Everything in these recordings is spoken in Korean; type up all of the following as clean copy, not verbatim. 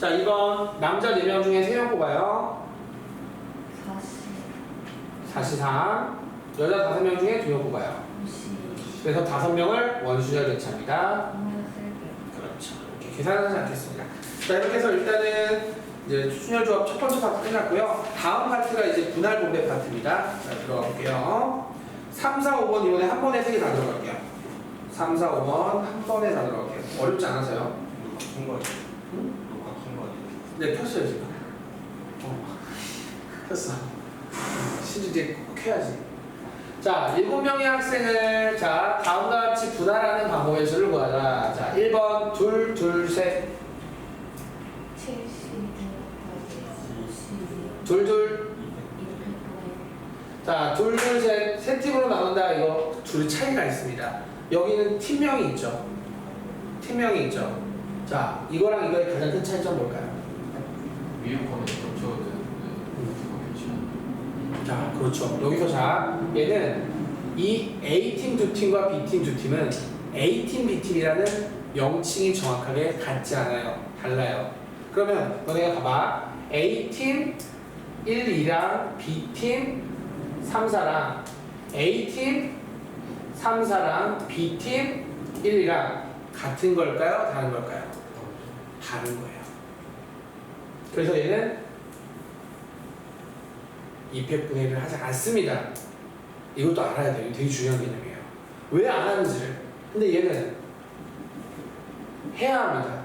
자, 2번 남자 4명 중에 3명 뽑아요. 4시3. 여자 5명 중에 2명 뽑아요. 그래서 5명을 원수열 대차입니다. 그렇죠. 이렇게 계산하지 않겠습니다. 자, 이렇게 해서 일단은 이제 수순열 조합 첫 번째 파트 끝났고요. 다음 파트가 이제 분할 분배 파트입니다. 자, 들어가 볼게요. 3, 4, 5번 이번에 한 번에 3개 다 들어갈게요. 3, 4, 5번 한 번에 다 들어갈게요. 어렵지 않아서요. 킨 거 같아요. 녹화 킨 거 같아요. 네, 켰어요 지금. 켰어. 신주 이제 꼭 켜야지. 자, 7명의 학생을 자 다음과 같이 분할하는 방법의 수를 구하자. 자, 1번 둘, 둘, 셋. 둘, 둘. 자, 둘, 둘, 셋. 세 팀으로 나눈다. 이거 둘이 차이가 있습니다. 여기는 팀명이 있죠. 팀명이 있죠. 자, 이거랑 이거의 가장 큰 차이점 뭘까요? 미용권에 겹쳐오는 자, 그렇죠. 여기서 자, 얘는 이 A팀 두 팀과 B팀 두 팀은 A팀, B팀이라는 명칭이 정확하게 같지 않아요. 달라요. 그러면 너네가 봐봐. A팀 1, 2랑 B팀 3, 4랑 A팀 3, 4랑 B팀 1, 2랑 같은 걸까요? 다른 걸까요? 다른 거예요. 그래서 얘는 입획 분해를 하지 않습니다. 이것도 알아야 돼요. 이거 되게 중요한 개념이에요. 왜 안 하는지를. 근데 얘는 해야 합니다.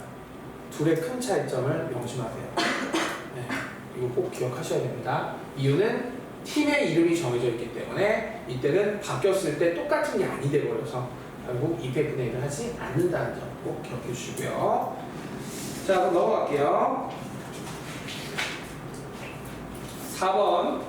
둘의 큰 차이점을 명심하세요. 네, 이거 꼭 기억하셔야 됩니다. 이유는 팀의 이름이 정해져 있기 때문에 이때는 바뀌었을 때 똑같은 게 아니 돼버려서 결국 입획 분해를 하지 않는다는 점 꼭 기억해 주시고요. 자, 그럼 넘어갈게요. 4번.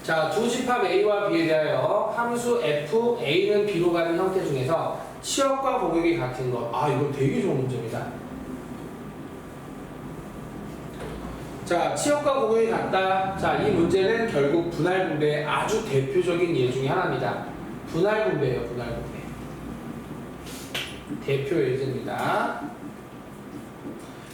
자, 두 집합 A와 B에 대하여 함수 F, A는 B로 가는 형태 중에서 치역과 공역이 같은 것. 아, 이거 되게 좋은 문제입니다. 자, 치역과 공역이 같다. 자, 이 문제는 결국 분할 분배의 아주 대표적인 예 중에 하나입니다. 분할 분배예요, 분할 분배. 대표 예제입니다.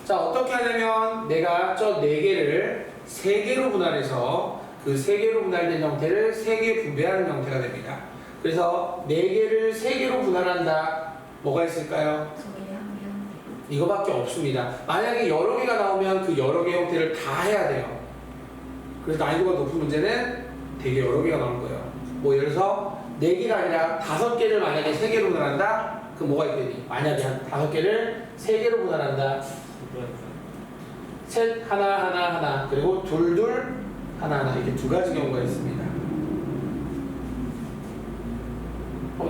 자, 어떻게 하냐면 내가 저 4개를 3개로 분할해서 그 3개로 분할된 형태를 3개 분배하는 형태가 됩니다. 그래서 4개를 3개로 분할한다. 뭐가 있을까요? 이거밖에 없습니다. 만약에 여러 개가 나오면 그 여러 개 형태를 다 해야 돼요. 그래서 난이도가 높은 문제는 되게 여러 개가 나오는 거예요. 뭐 예를 들어서 4개가 아니라 5개를 만약에 3개로 분할한다? 그럼 뭐가 있겠니? 만약에 한 5개를 3개로 분할한다. 셋, 하나, 하나, 하나. 그리고 둘, 둘, 하나, 하나. 이렇게 두 가지 경우가 있습니다.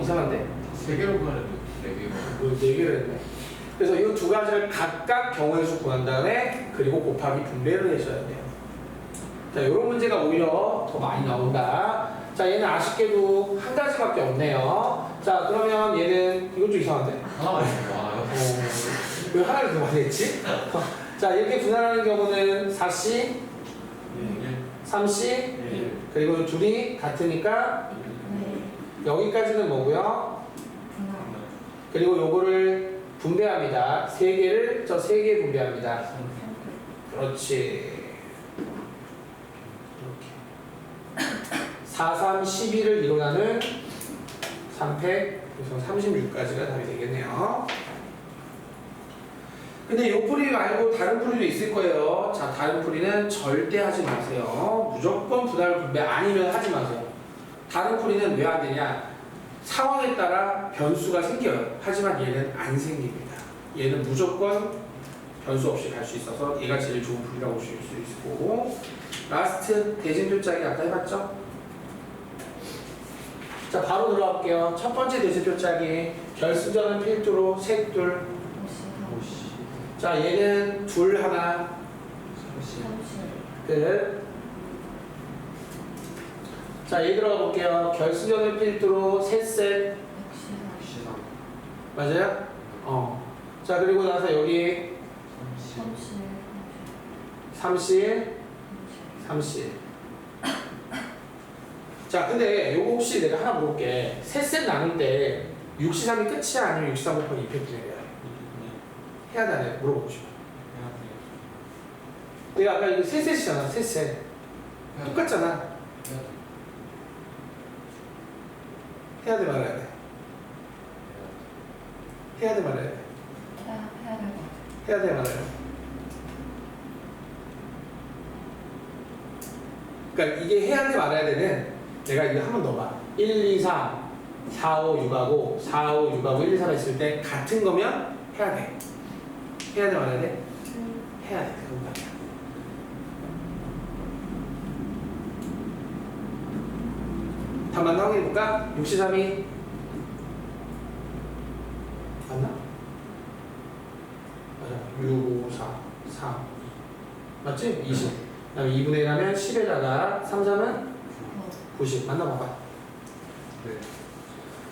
이상한데? 3개로 분할해도 4개가 4개를 했네. 그래서 이 두 가지를 각각 경우의 수 구한 다음에 그리고 곱하기 분배를 해줘야 돼요. 자, 이런 문제가 오히려 더 많이 나온다. 자, 얘는 아쉽게도 한 가지밖에 없네요. 자, 그러면 얘는 이건 좀 이상한데? 하나만 있으면 많아요. 왜 하나를 더 많이 했지? 자, 이렇게 분할하는 경우는 4C, 3C, 그리고 둘이 같으니까 여기까지는 뭐고요? 그리고 요거를 분배합니다. 3개를 저 3개 분배합니다. 그렇지. 이렇게 4, 3, 12를 이뤄나는 3팩, 그래서 36까지가 답이 되겠네요. 근데 이 풀이 말고 다른 풀이도 있을 거예요. 자, 다른 풀이는 절대 하지 마세요. 무조건 분할 분배 아니면 하지 마세요. 다른 풀이는 왜 안 되냐? 상황에 따라 변수가 생겨요. 하지만 얘는 안 생깁니다. 얘는 무조건 변수 없이 갈 수 있어서 얘가 제일 좋은 풀이라고 볼 수 있을 거고. 라스트 대진표 짜기 아까 해봤죠? 자, 바로 들어가 볼게요. 첫 번째 대진표 짜기. 결승전은 필두로 셋, 둘. 자, 얘는 둘, 하나. 끝. 자, 얘 들어가 볼게요. 결승전을 필두로 셋. 맞아요? 자, 그리고 나서 여기 30. 자, 근데 요거 혹시 내가 하나 물어볼게. 셋 나눌 때 6C3이 끝이야? 아니면 6C3 곱하기 2P분의 1이야? 해야 돼, 안 해? 물어보고 싶어. 내가 아까 이거 셋셋이잖아, 셋셋. 똑같잖아. 해야 돼, 말아야 돼? 해야 돼, 말아야 돼? 해야 돼, 말아야 돼? 그러니까 이게 해야 돼, 말아야 돼는 내가 이거 한 번 더 봐. 1, 2, 3, 4, 5, 6하고 4, 5, 6하고 1, 2, 3 했을 때 같은 거면 해야 돼. 해야 돼, 말아야 돼? 해야 돼, 그건 말이야. 답만 확인해볼까? 6C3이 맞나? 맞아. 6, 5, 4, 3, 2 맞지? 20. 그 다음에 2분의 1 하면 10에다가 3, 3은 90. 맞나 봐봐. 네.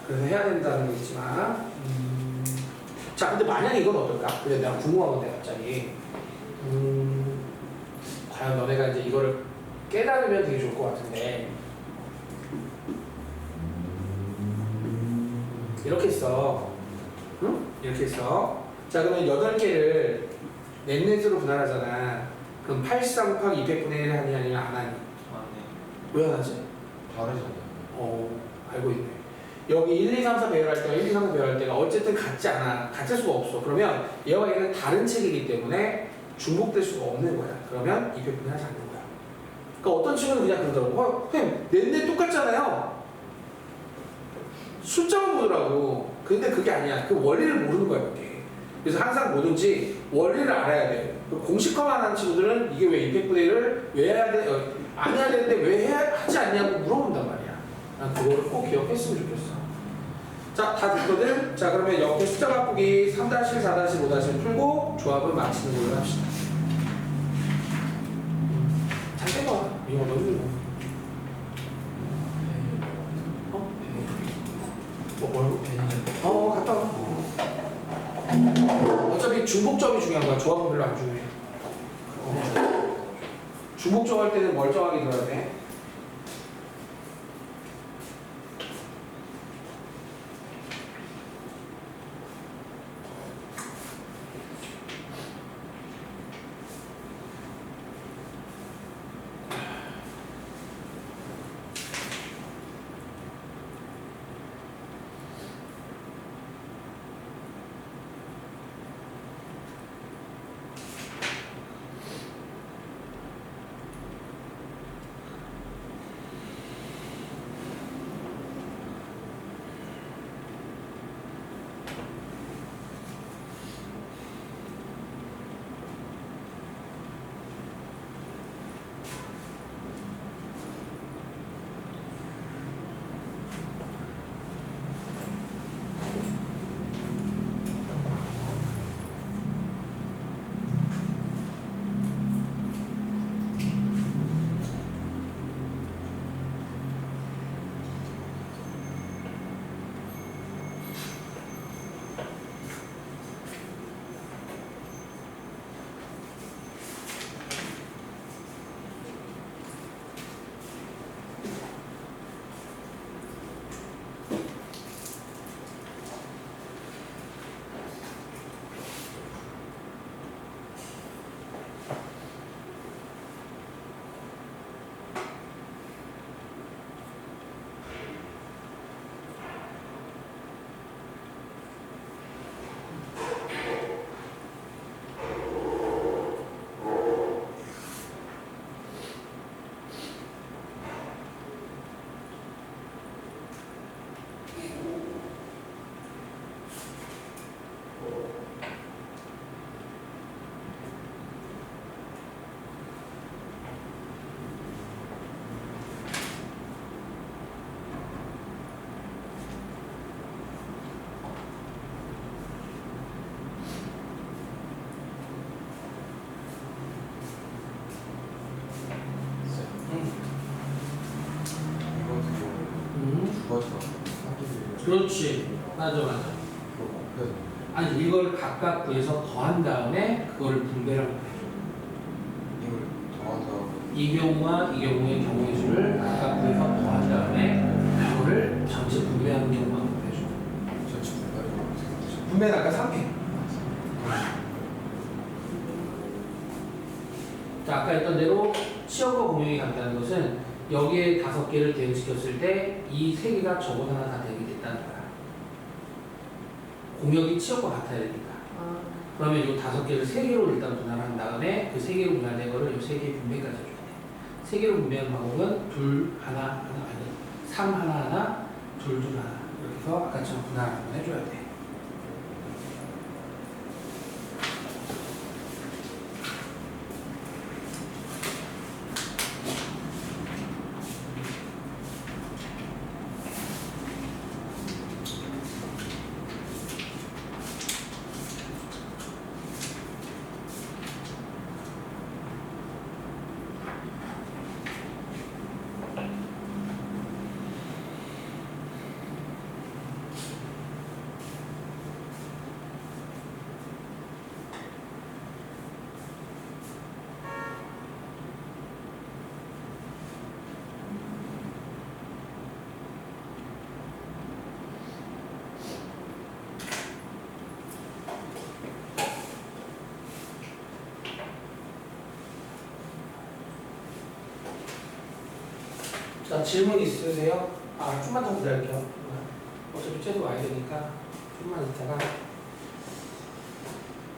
그래서 해야 된다는 거 있지만 자, 근데 만약에 이건 어떨까? 근데 내가 궁금한 건데 갑자기 과연 너네가 이제 이거를 깨달으면 되게 좋을 것 같은데 이렇게 있어. 응? 이렇게 있어. 자, 그러면 8개를 넷넷으로 분할하잖아. 그럼 83 곱하기 200분의 1 하니 아니면 안 하니? 왜 안 하지? 다르잖아요. 알고 있네. 여기 1, 2, 3, 4 배열할 때가 1, 2, 3, 4 배열할 때가 어쨌든 같지 않아. 같을 수가 없어. 그러면 얘와 얘는 다른 책이기 때문에 중복될 수가 없는 거야. 그러면 200분의 하지 않는 거야. 그러니까 어떤 친구는 그냥 그러더라고. 선생님, 넷넷 똑같잖아요. 숫자만 보더라고. 근데 그게 아니야. 그 원리를 모르는 거야, 그게. 그래서 항상 뭐든지 원리를 알아야 돼. 공식화만 하는 친구들은 이게 왜 200분의 1을 왜 해야 돼? 안 해야 되는데 왜 하지 않냐고 물어본단 말이야. 난 그거를 꼭 기억했으면 좋겠어. 자, 다 됐거든? 자, 그러면 옆에 숫자 바꾸기 3-1, 4-5-를 풀고 조합을 마치는 걸로 합시다. 잘 빼봐. 이거 너무 힘들어. 뭐라고? 갔다 와. 어차피 중복점이 중요한 거야. 조합은 별로 안 중요해. 중복점 할 때는 멀쩡하게 들어야 돼. 그렇지. 맞아. 아니 이걸 각각 구해서 더한 다음에 그걸 분배를 하면 돼. 이걸 더하자. 이 경우와 이 경우의 경우의 수를 각각 구해서 더한 다음에 그거를 전체 분배하는 경우만 해줘. 분배는 아까 3회. 자, 아까 했던 대로 치역과 공역이 같다는 것은 여기에 5개를 대응시켰을 때 이 3개가 저보다 하나 다 대응이 됐다는 거야. 공역이 치역과 같아야 되니까. 그러면 이 5개를 3개로 일단 분할한 다음에 그 3개로 분할된 거를 이 3개의 분배까지 해줘야 돼. 3개로 분배하는 방법은 2, 하나, 아니 3, 하나, 2, 2, 하나 이렇게 해서 아까처럼 분할 한번 해줘야 돼. 자, 질문 있으세요? 아, 좀만 더 기다릴게요. 어차피 쟤도 와야 되니까 좀만 있다가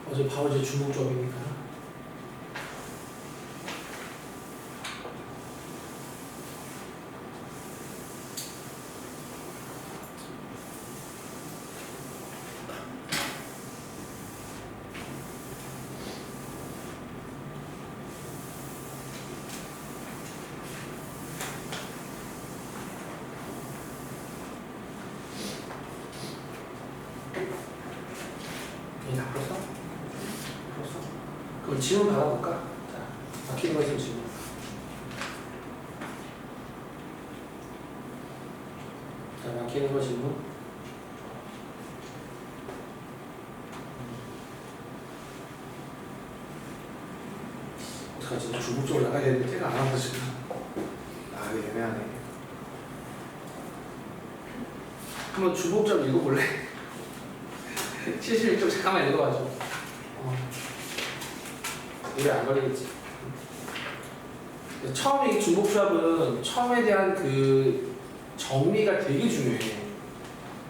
어제 바로 제 중복적이니까. 다 풀었어? 풀었어? 그럼 질문 받아볼까? 자, 막히는 거 있으면 질문. 자, 막히는 거 질문. 어떡하지? 중국적으로 나가야 되는데 제가 안 하고 지금. 아, 이거 애매하네. 한번 중복점 읽어볼래? 71쪽 잠깐만 읽어봐줘. 오래 안 걸리겠지. 처음에 이 중복조합은 처음에 대한 그 정리가 되게 중요해.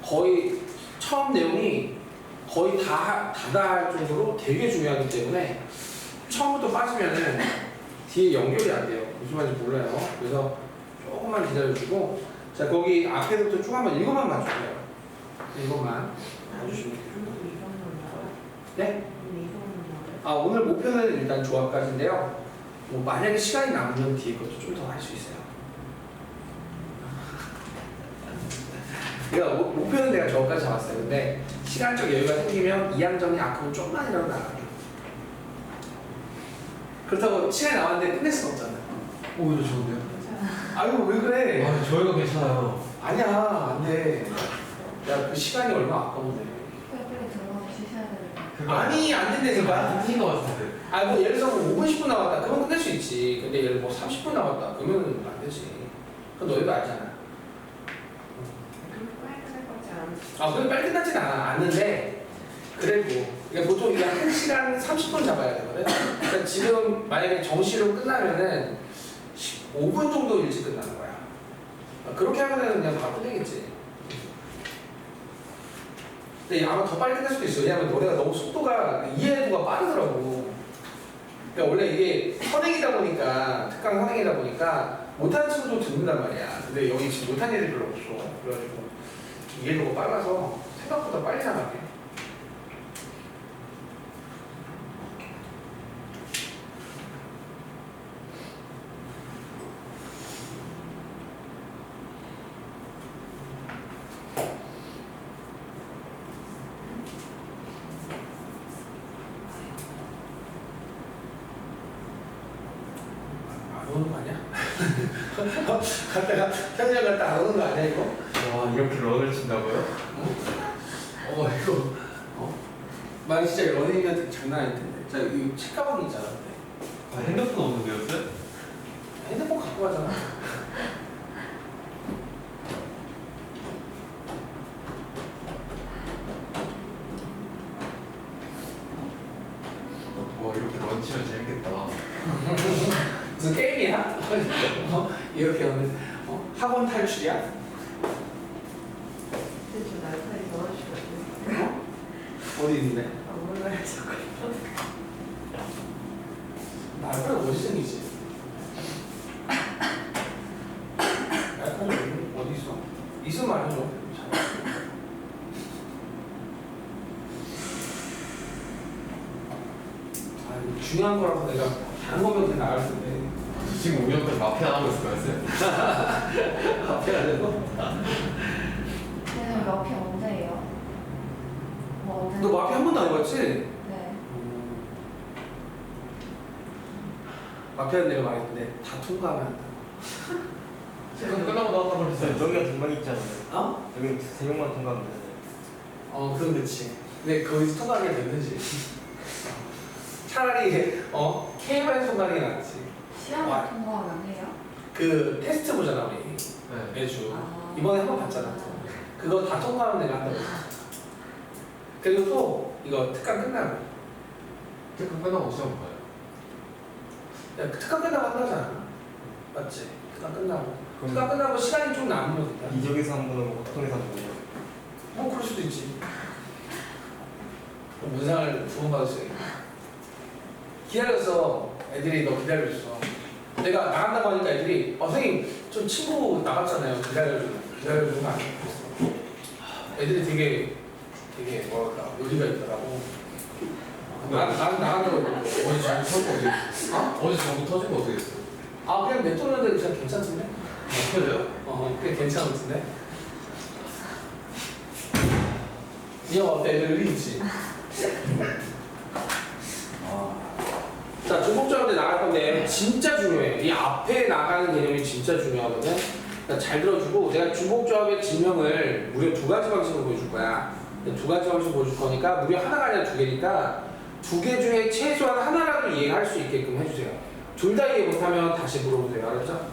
거의 처음 내용이 거의 다할 정도로 되게 중요하기 때문에 처음부터 빠지면은 뒤에 연결이 안 돼요. 무슨 말인지 몰라요. 그래서 조금만 기다려주고, 자, 거기 앞에부터 쭉 한번 읽어만 봐줄게요. 이것만 봐주시면 돼요. 네? 아, 오늘 목표는 일단 조합까지인데요. 뭐 만약에 시간이 남으면 뒤에 것도 좀 더 할 수 있어요. 그러니까 목표는 내가 저까지 잡았어요. 근데 시간적 여유가 생기면 이항정리 아크로 조금만이라도 나가요. 그렇다고 시간이 남았는데 끝낼 수는 없잖아요. 오히려 좋은데요? 아유, 왜 그래? 아, 저희가 괜찮아요. 아니야, 안 돼. 야, 그 시간이 얼마 아까운데. 빨리 들어가서 쉬셔야 되는데. 아니, 안 된다니까. 미친 것 같은데. 아, 뭐 예를 들어서 뭐 5분, 10분 남았다. 그러면 끝낼 수 있지. 근데 예를 뭐 30분 남았다. 그러면 안 되지. 그건 너희도 알잖아. 빨리 끝날 것 같지 않아. 아, 그래 빨리 끝나진 않는데 그래도 그러니까 보통 이게 1시간 30분 잡아야 되거든. 그러니까 지금 만약에 정시로 끝나면은 5분 정도 일찍 끝나는 거야. 그렇게 하면은 그냥 바로 끝내겠지. 근데 아마 더 빨리 끝날 수도 있어. 왜냐면 노래가 너무 속도가 이해도가 빠르더라고. 그러니까 원래 이게 선행이다 보니까 특강 선행이다 보니까 못하는 친구도 듣는단 말이야. 근데 여기 지금 못하는 애들이 별로 없어. 그래가지고 이해도가 빨라서 생각보다 빨리 나가게. 안 오는 거 아니야? 갔다가 편의점 갔다 안 오는 거 아니야 이거? 와, 이렇게 런을 친다고요? 이거 만약 진짜 러닝이한테 장난 아닐 텐데. 자, 이거 책가방 있잖아. 근데. 아, 핸드폰 없는 데였어요? 핸드폰 갖고 가잖아. 얹히면 재밌겠다. 무슨 게임이야? 이렇게 하면 학원 탈출이야? 근데 좀 날파리 넣어주시거든요. 어디 있는데? 아, 몰라요. 자꾸. 날파리 어디 생기지? 날파리 어디 있어? 있으면 말해줘. 아, 이거 중요한 거라서 내가 다른 거면 그냥 나갈 텐데. 지금 5년 동안 마피아 하고 있을 거였어요? 앞에 안 되고? 네, 마피 언제예요? 뭐 언제? 너 마피 한 번도 안 해봤지? 네. 마피아는 내가 말했는데 다 통과하면 한다. 지금 끝나고 나왔다고 그랬어요. 여기가 중간 있잖아요. 어? 여기 3명만 통과하면 되잖아요. 그건 그렇지. 근데 거기서 통과하게 되는지. 차라리 K만 통과하는 게 낫지. 시험을 와. 통과하면 해요? 그 테스트 보잖아 우리 네. 매주. 아. 이번에 한 번 봤잖아. 그거 다 통과하면 내가 한다고. 그리고 또 이거 특강 끝나고. 특강 끝나고 시험 봐요. 야, 특강 끝나고 한다잖아. 맞지? 특강 끝나고. 특강 끝나고 시간이 좀 남으니까. 이적에서 한 번은 국통에서 한 번이요. 뭐 그럴 수도 있지. 문상을 두 번 받았어요. 기다려서 애들이 너 기다려줬어. 내가 나간다고 하니까 애들이 선생님 좀 친구 나갔잖아요. 기다려주는 거 아니에요? 애들이 되게 뭐랄까 의리가 있더라고. 난 나간다고 어제 잘못 터지고 어떻게 했어? 어제 잘못 터지고 어떻게 했어? 그냥 냅뒀는데 그냥 괜찮던데? 터져요? 그냥 괜찮던데? 이 형 어때? 애들 의리 있지? 자, 중복조합대 나갈 건데 진짜 중요해. 이 앞에 나가는 개념이 진짜 중요하거든. 그러니까 잘 들어주고 내가 중복조합의 증명을 무려 2가지 방식으로 보여줄 거야. 2가지 방식으로 보여줄 거니까 무려 하나가 아니라 2개니까 2개 중에 최소한 하나라도 이해할 수 있게끔 해주세요. 둘 다 이해 못하면 다시 물어보세요. 알았죠?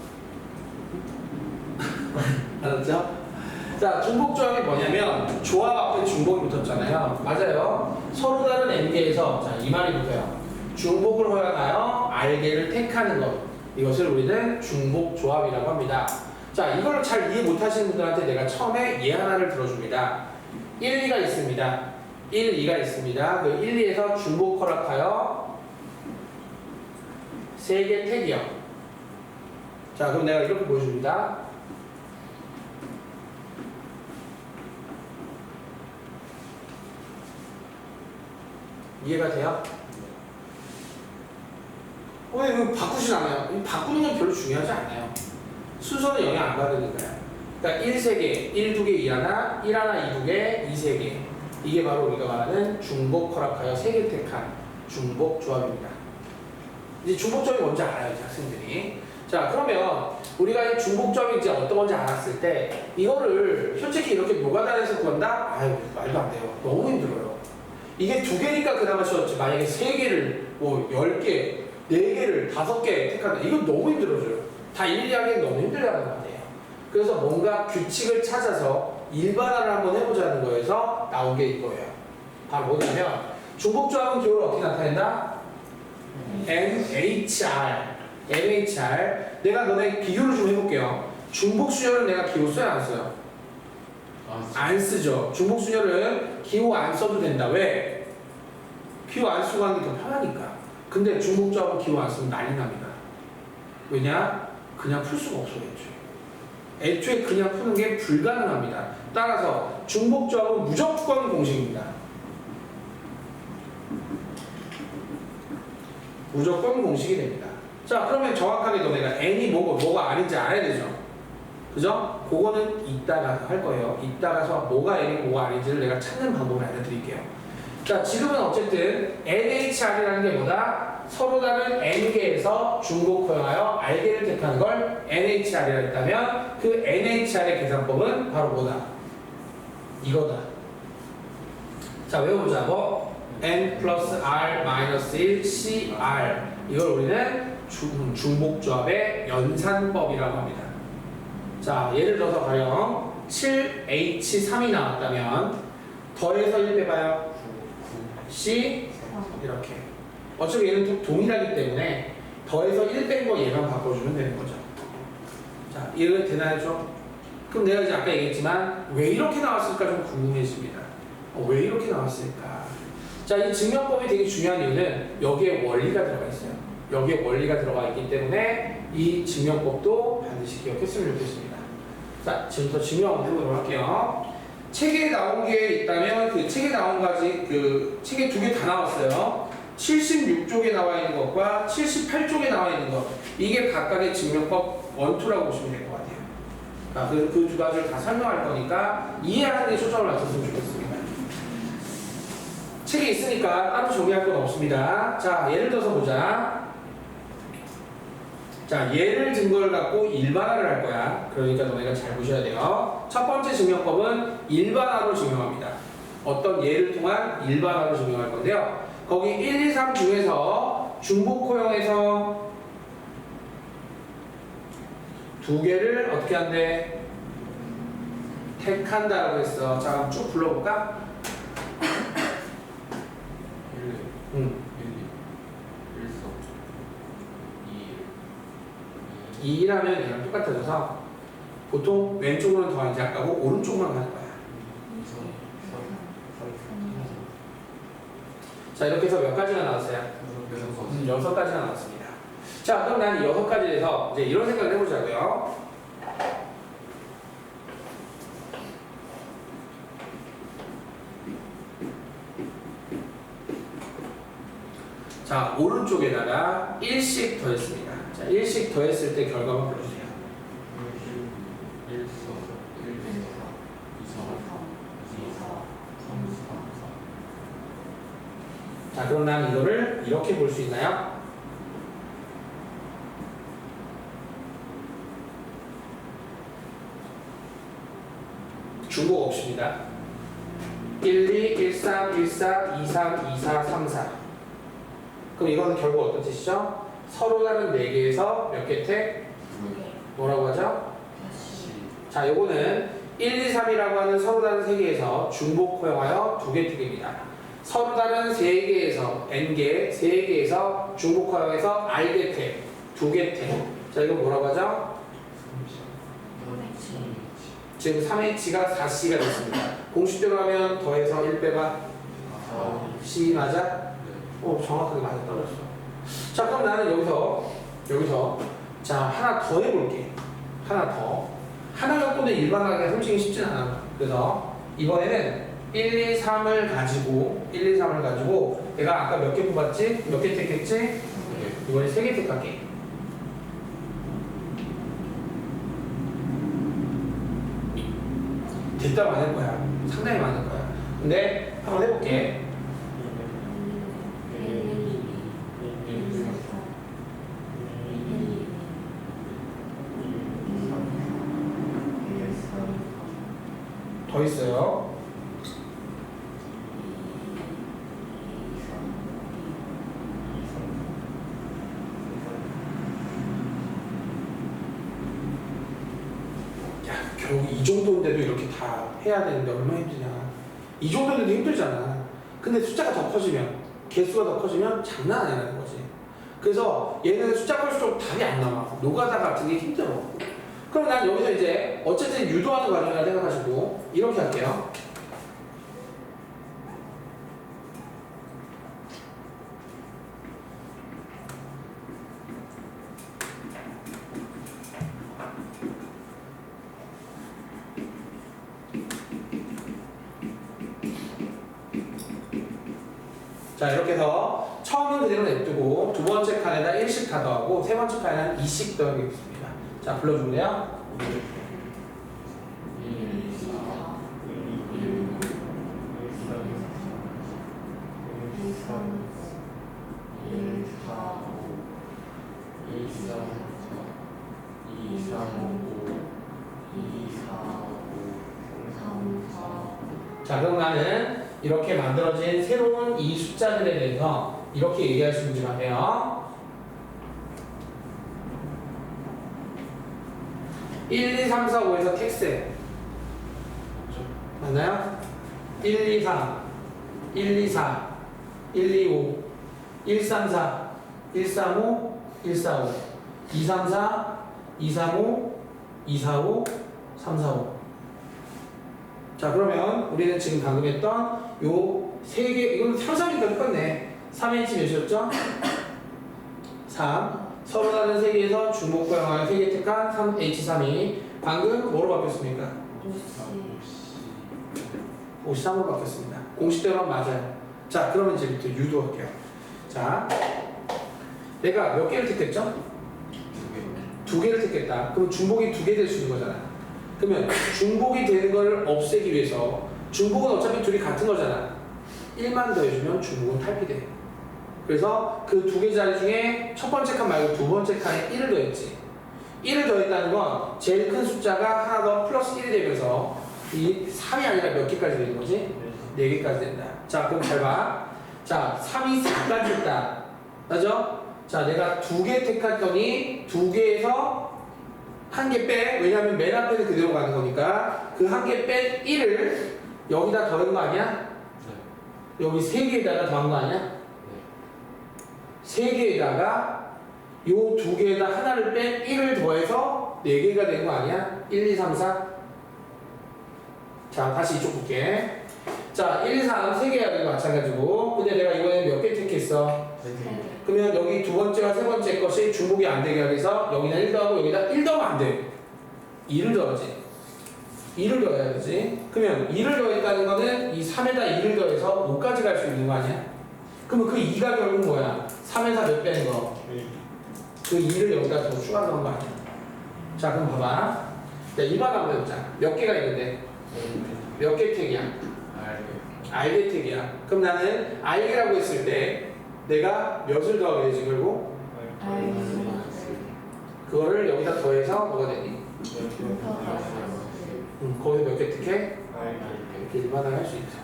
알았죠? 자, 중복조합이 뭐냐면 조합 앞에 중복이 붙었잖아요. 맞아요. 서로 다른 N개에서 자, 이 말이 붙어요. 중복을 허용하여 R개를 택하는 것. 이것을 우리는 중복조합이라고 합니다. 자, 이걸 잘 이해 못하시는 분들한테 내가 처음에 예 하나를 들어줍니다. 1, 2가 있습니다. 1, 2가 있습니다. 그 1, 2에서 중복 허락하여 3개 택이요. 자, 그럼 내가 이렇게 보여줍니다. 이해가 돼요? 왜 이거 바꾸진 않아요? 바꾸는 건 별로 중요하지 않아요. 순서는 영향 안 받으니까요. 그러니까 1, 3개, 1, 2개, 2 하나, 1 하나, 2, 2개, 2, 3개. 이게 바로 우리가 말하는 중복 허락하여 3개 택한 중복 조합입니다. 이제 중복조합이 뭔지 알아요, 이제 학생들이. 자, 그러면 우리가 이 중복조합이 이제 어떤 건지 알았을 때 이거를 솔직히 이렇게 노가다에서 구한다? 아유, 말도 안 돼요. 너무 힘들어요. 이게 2개니까 그나마 쉬웠지. 만약에 3개를, 뭐 10개, 4개를 5개 택한다. 이건 너무 힘들어져요. 다 일일이 하기엔 너무 힘들다는 거 아니에요. 그래서 뭔가 규칙을 찾아서 일반화를 한번 해보자는 거에서 나온 게 이거예요. 바로 뭐냐면 중복조합은 기호를 어떻게 나타낸다? NHR. 내가 너네 비교를 좀 해볼게요. 중복수열은 내가 기호 써야 안 써요? 안 쓰죠. 중복수열은 기호 안 써도 된다. 왜? 기호 안 쓰고 하는 게 더 편하니까. 근데 중복조합은 기호 안 쓰면 난리 납니다. 왜냐? 그냥 풀 수가 없어요, 애초에. 애초에 그냥 푸는 게 불가능합니다. 따라서 중복조합은 무조건 공식입니다. 무조건 공식이 됩니다. 자, 그러면 정확하게 너네가 n이 뭐가 아닌지 알아야 되죠? 그죠? 그거는 이따가 할 거예요. 이따가서 뭐가 n이고 뭐가 아닌지를 내가 찾는 방법을 알려드릴게요. 자, 지금은 어쨌든 NHR이라는 게 뭐다? 서로 다른 N개에서 중복 허용하여 R개를 택하는 걸 NHR이라 했다면 그 NHR의 계산법은 바로 뭐다? 이거다. 자, 외워보자고. N 플러스 R 마이너스 1 CR. 이걸 우리는 중복조합의 연산법이라고 합니다. 자, 예를 들어서 가령 7H3이 나왔다면 더해서 1 빼봐요. C 이렇게 어차피 얘는 동일하기 때문에 더해서 1 뺀 거 얘만 바꿔주면 되는 거죠. 자, 이해가 되나요? 그럼 내가 이제 아까 얘기했지만 왜 이렇게 나왔을까 좀 궁금해집니다. 왜 이렇게 나왔을까? 자, 이 증명법이 되게 중요한 이유는 여기에 원리가 들어가 있어요. 여기에 원리가 들어가 있기 때문에 이 증명법도 반드시 기억했으면 좋겠습니다. 자, 지금부터 증명 해보도록 할게요. 책에 나온 게 있다면 그 책에 나온 가지 그 책에 2개 다 나왔어요. 76쪽에 나와 있는 것과 78쪽에 나와 있는 것, 이게 각각의 증명법 1, 2라고 보시면 될 것 같아요. 그 두 가지를 다 설명할 거니까 이해하는 데 초점을 맞췄으면 좋겠습니다. 책에 있으니까 따로 정리할 건 없습니다. 자, 예를 들어서 보자. 자, 얘를 증거를 갖고 일반화를 할 거야. 그러니까 너네가 잘 보셔야 돼요. 첫 번째 증명법은 일반화로 증명합니다. 어떤 예를 통한 일반화로 증명할 건데요. 거기 1, 2, 3 중에서 중복호형에서 2개를 어떻게 한대? 택한다라고 했어. 자, 그럼 쭉 불러볼까? 1, 1, 2, 1, 4, 2, 2라면 얘랑 똑같아져서 보통 왼쪽으로는 더하지 않고 오른쪽만 가는 거야. 2, 3, 자, 이렇게 해서 몇 가지가 나왔어요? 6가지가 나왔습니다. 자, 그럼 난 6가지에서 이제 이런 생각을 해보자고요. 자, 오른쪽에다가 1씩 더했습니다. 자, 1씩 더했을 때 결과만 불러주세요. 1, 4, 1, 4, 2, 4, 2, 4, 3, 4, 4. 자, 그럼 난 이거를 이렇게 볼 수 있나요? 중복 없습니다. 1, 2, 1, 3, 1, 4, 2, 3, 2, 4, 3, 4. 그럼 이거는 결국 어떤 뜻이죠? 서로 다른 4개에서 몇 개 택? 뭐라고 하죠? 자, 요거는 1, 2, 3이라고 하는 서로 다른 3개에서 중복 허용하여 2개 택입니다. 서로 다른 3개에서 n개, 3개에서 중복 허용해서 r개 택, 2개 택. 자, 이거 뭐라고 하죠? 지금 3h가 4c가 됐습니다. 공식대로 하면 더해서 1 빼봐. c 맞아? 정확하게 맞아 떨어졌어. 자, 그럼 나는 여기서 자, 하나 더 해볼게. 하나 더. 하나 갖고는 일반하게 솔직히 쉽진 않아. 그래서 이번에는 1, 2, 3을 가지고 내가 아까 몇 개 뽑았지? 몇 개 택했지? 이번에 3개 택할게. 됐다 많을 거야. 상당히 많을 거야. 근데 한번 해볼게. 더 있어요. 야, 결국 이 정도인데도 이렇게 다 해야 되는데 얼마나 힘드냐. 이 정도인데도 힘들잖아. 근데 숫자가 더 커지면, 개수가 더 커지면 장난 아니라는 거지. 그래서 얘는 숫자 클수록 답이 안 나와. 노가다 같은 게 힘들어. 그럼 난 여기서 이제 어쨌든 유도하는 과정이라 생각하시고 이렇게 할게요. 자, 이렇게 해서 처음은 그대로 냅두고 두 번째 칸에다 1씩 다 더하고 세 번째 칸에는 2씩 더하겠습니다. 자, 불러줄래요? 1, 4, 1, 4, 5, 1, 4, 4, 2, 3, 5, 2, 4, 5, 3, 4. 자, 그럼 나는 이렇게 만들어진 새로운 이 숫자들에 대해서 이렇게 얘기할 수 있는지 같아요. 1, 2, 3, 4, 5에서 텍스해. 맞나요? 1, 2, 3, 1, 2, 4, 1, 2, 5, 134, 135, 145, 234, 235, 245, 345. 자, 그러면 우리는 지금 방금 했던 요 세 개, 이건 상상이니까 똑같네. 3H 몇이었죠? 3. 서로 다른 세 개에서 주목과 영화의 세 개 택한 3H3이 방금 뭐로 바뀌었습니까? 옷이 53으로 바뀌었습니다. 공식대로 맞아요. 자, 그러면 이제부터 유도할게요. 자, 내가 몇 개를 택했죠? 두 개를 택했다. 그럼 중복이 두 개 될 수 있는 거잖아. 그러면 중복이 되는 걸 없애기 위해서 중복은 어차피 둘이 같은 거잖아. 1만 더해주면 중복은 탈피돼. 그래서 그 두 개 자리 중에 첫 번째 칸 말고 두 번째 칸에 1을 더했지. 1을 더했다는 건 제일 큰 숫자가 하나 더 플러스 1이 되면서 이 3이 아니라 몇 개까지 되는 거지? 4개까지 된다. 자, 그럼 잘 봐. 자, 3이 4까지 됐다. 맞죠? 자, 내가 두 개 택했더니 두 개에서 한 개 빼. 왜냐면 맨 앞에는 그대로 가는 거니까 그 한 개 뺀 1을 여기다 더한 거 아니야? 여기 세 개에다가 더한 거 아니야? 세 개에다가 요 두 개에다 하나를 뺀 1을 더해서 4개가 된 거 아니야? 1, 2, 3, 4. 자, 다시 이쪽 볼게. 자, 1, 2, 3, 3개 해야 되는 거 마찬가지고. 근데 내가 이번에 몇 개 택했어? 그러면 여기 두 번째와 세 번째 것이 중복이 안 되게 하기 위해서 여기는 1 더하고 여기다 1 더하면 안 돼. 2를 더하지. 2를 더해야 되지. 그러면 2를 더했다는 거는 이 3에다 2를 더해서 5까지 갈 수 있는 거 아니야? 그러면 그 2가 결국 뭐야? 3에서 몇 빼는 거? 그 2를 여기다 더 추가 넣은 거 아니야? 자, 그럼 봐봐. 자, 2번 한번 해보자. 몇 개가 있는데? 몇 개 택이야? 알개 택이야. 그럼 나는 알개라고 했을 때 내가 몇을 더하게 되지 결국? 그거를 여기다 더해서 뭐가 되니? 거기서 몇 개 택해? 이렇게 일반화를 할 수 있어.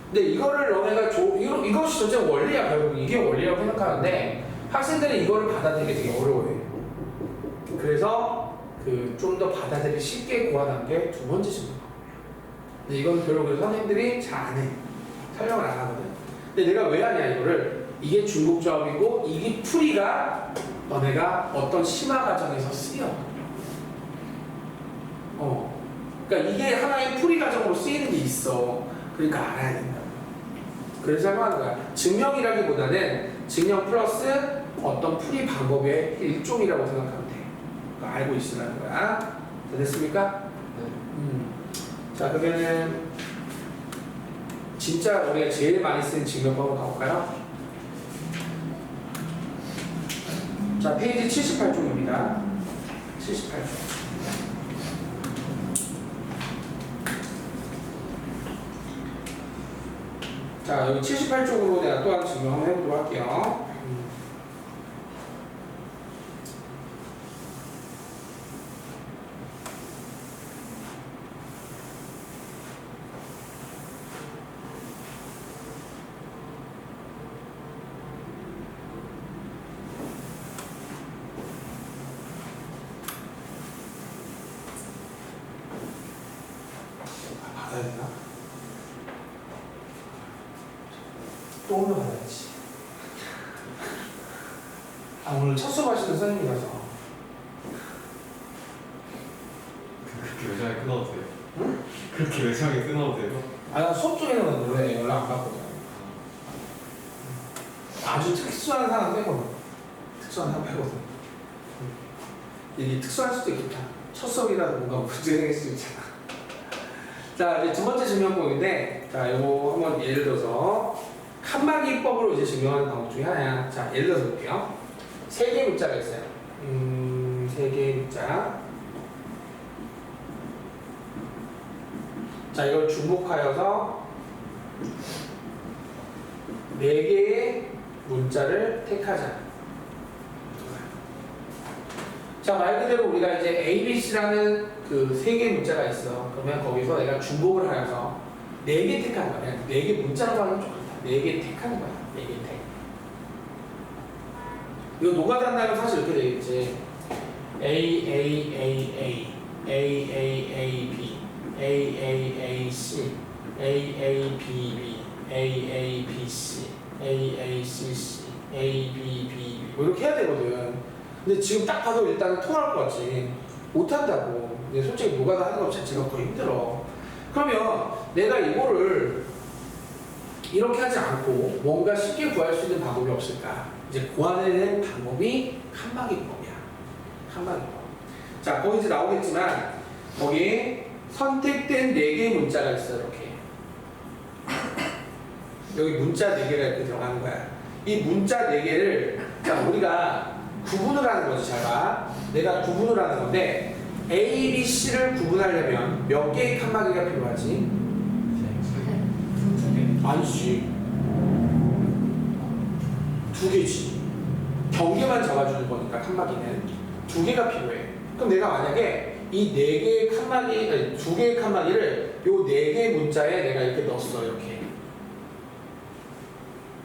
근데 이거를 너네가 이것이 전체 원리야. 결국 이게 원리라고 생각하는데 학생들은 이거를 받아들이기 되게 어려워해. 그래서 그 좀 더 받아들이기 쉽게 고안한 게 두 번째 질문. 근데 이건 별로 그 선생님들이 잘 안 해. 설명을 안 하거든. 근데 내가 왜 하냐 이거를. 이게 중복조합이고 이게 풀이가 너네가 어떤 심화 과정에서 쓰여. 그러니까 이게 하나의 풀이 과정으로 쓰이는 게 있어. 그러니까 알아야 된다. 그래서 설명하는 거야. 증명이라기보다는 증명 플러스 어떤 풀이 방법의 일종이라고 생각하면 돼. 그러니까 알고 있으라는 거야. 다 됐습니까? 자, 그러면은 진짜 우리가 제일 많이 쓰는 증명법으로 가볼까요? 자, 페이지 78쪽입니다. 78쪽. 자, 여기 78쪽으로 내가 또 한 증명 한번 해보도록 할게요. 받아야 되나? 또 오늘 받아야지. 오늘 첫 수업하시는 선생님이라서. 그렇게 외장에 끊어도 돼요? 응? 그렇게 외장에 끊어도 돼요? 나 수업 중에는 원래 연락 안 받거든. 아주 특수한 상황 빼거든. 특수한 상황 빼거든. 이게 특수할 수도 있겠다. 첫 수업이라도 뭔가 문제 생길 수도 있잖아. 자, 이제 두 번째 증명법인데, 자, 이거 한번 예를 들어서 칸막이법으로 이제 증명하는 방법 중에 하나야. 자, 예를 들어서 볼게요. 세 개의 문자가 있어요. 세 개의 문자. 자, 이걸 중복하여서 네 개의 문자를 택하자. 자, 말 그대로 우리가 이제 A, B, C라는 그 세 개의 문자가 있어. 그러면 거기서 내가 중복을 하여서 네 개 택하는 거야. 네 개 문자라고 하는 게 좋겠다. 네 개 택하는 거야. 네 개 택. 이거 노가다한다면 사실 이렇게 되겠지. A, A, A, A, A, A, A, B, A, A, A, C, A, A, B, B, A, A, B, C, A, A, C, C, A, B, B, B 뭐 이렇게 해야 되거든. 근데 지금 딱 봐도 일단은 통할 것 같지. 못한다고. 근데 솔직히 노가다 하는 것 자체가 거의 힘들어. 그러면 내가 이거를 이렇게 하지 않고 뭔가 쉽게 구할 수 있는 방법이 없을까? 이제 구하는 방법이 칸막이법이야. 칸막이법. 자, 거기 이제 나오겠지만 거기 선택된 4개의 문자가 있어. 이렇게 여기 문자 4개가 이렇게 들어가는 거야. 이 문자 4개를 자 우리가 구분을 하는 거지. 잘 봐. 내가 구분을 하는 건데 A, B, C를 구분하려면 몇 개의 칸막이가 필요하지? 아니지. 2개지. 경계만 잡아주는 거니까 칸막이는 2개가 필요해. 그럼 내가 만약에 이 4개의 칸막이, 아니 2개의 칸막이를 요 4개의 문자에 내가 이렇게 넣었어. 이렇게.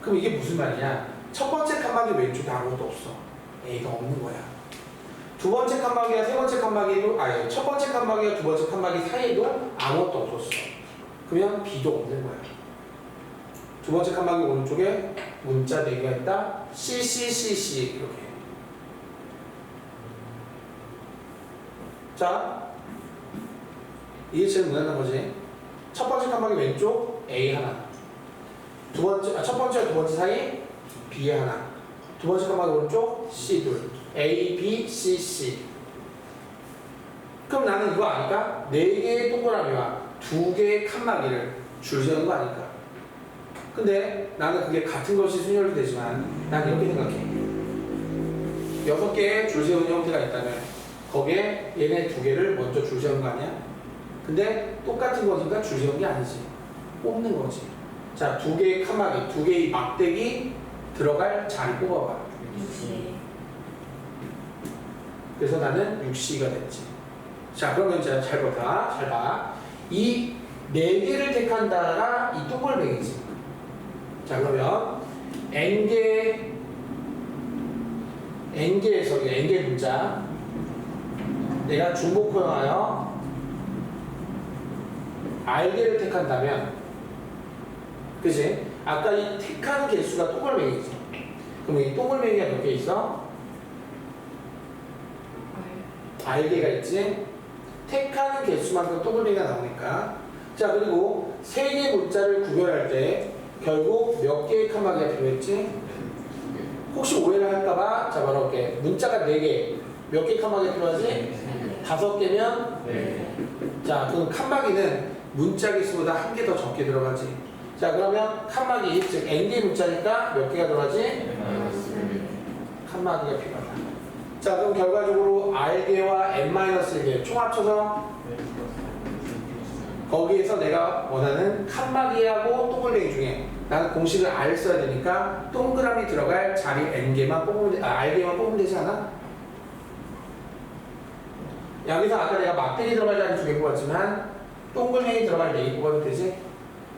그럼 이게 무슨 말이냐? 첫 번째 칸막이 왼쪽에 아무것도 없어. A가 없는 거야. 두 번째 칸막이와 세 번째 칸막이도, 아니 첫 번째 칸막이와 두 번째 칸막이 사이에도 아무것도 없었어. 그러면 B도 없는 거야. 두 번째 칸막이 오른쪽에 문자 4개가 있다. C, C, C, C 이렇게. 자, 이게 제일 무난한 거지. 첫 번째 칸막이 왼쪽 A 하나. 첫 번째와 두 번째 사이 B 하나. 두 번째 칸막이 오른쪽 C 둘. A, B, C, C. 그럼 나는 이거 아닐까? 4개의 동그라미와 2개의 칸막이를 줄 세우는 거 아닐까? 근데 나는 그게 같은 것이 순열이 되지만 난 이렇게 생각해. 6개의 줄 세우는 형태가 있다면 거기에 얘네 2개를 먼저 줄 세우는 거 아니야? 근데 똑같은 거니까 줄 세우는 게 아니지. 뽑는 거지. 자, 2개의 칸막이, 2개의 막대기 들어갈 자리 뽑아봐. 6시. 그래서 나는 6C가 됐지. 자, 그러면 이제 잘 보다. 잘 봐. 이 4개를 택한다가 이 동글뱅이지. 자, 그러면 N개에서 N개 문자 내가 중복호용하여 R개를 택한다면 그치? 아까 이 택하는 개수가 동글뱅이지. 그럼 이 동글뱅이가 몇 개 있어? R개가 있지? 택하는 개수만큼 동글뱅이가 나오니까. 자, 그리고 3개 문자를 구별할 때 결국 몇 개의 칸막이가 필요했지? 혹시 오해를 할까봐 자 바로 이렇게 문자가 4개 몇 개 칸막이가 필요하지? 5개면 자 그럼 칸막이는 문자 개수보다 1개 더 적게 들어가지. 자 그러면 칸막이 즉 n개 문자니까 몇 개가 들어가지? 칸막이가 필요하다. 자 그럼 결과적으로 r개와 n-1개 총 합쳐서 거기에서 내가 원하는 칸막이하고 동글뱅이 중에 나는 공식을 R 써야 되니까 동그라미 들어갈 자리 N개만 뽑으면 R개만 뽑으면 되지 않아? 여기서 아까 내가 막대기 들어갈 자리 2개 뽑았지만 동글뱅이 들어갈 4개 뽑아도 되지?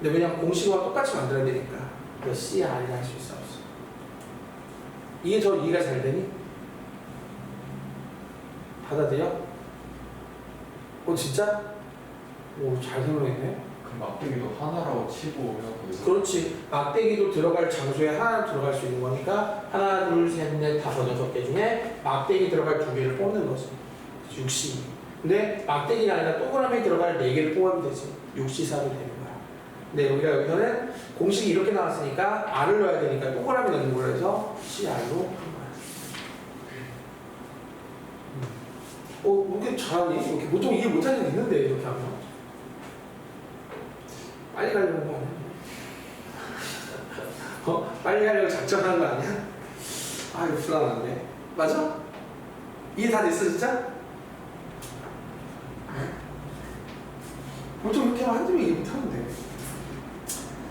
근데 왜냐면 공식과 똑같이 만들어야 되니까 그래서 C, R을 할 수 있어. 이게 더 이해가 잘 되니? 받아들여? 진짜? 오, 잘 설명했네. 그럼 막대기도 하나라고 치고 해서 그렇지. 막대기도 들어갈 장소에 하나 들어갈 수 있는 거니까 하나, 둘, 셋, 넷, 다섯, 6개 중에 막대기 들어갈 2개를 뽑는 거지. 6C. 근데 막대기가 아니라 동그라미 들어갈 4개를 뽑으면 되지. 6C4로 되는 거야. 근데 우리가 여기서는 공식이 이렇게 나왔으니까 R을 넣어야 되니까 동그라미 넣는 걸로 해서 CR로 한 거야. 이렇게 잘하니? 이렇게 보통 이해 못하는 게 있는데 이렇게 하면 빨리 가려는 거 아니야? 빨리 가려고 작정한 거 아니야? 아 이거 불안한데 맞아? 이해 다 됐어 진짜? 보통 이렇게 하면 한두 명 이해 못하는데.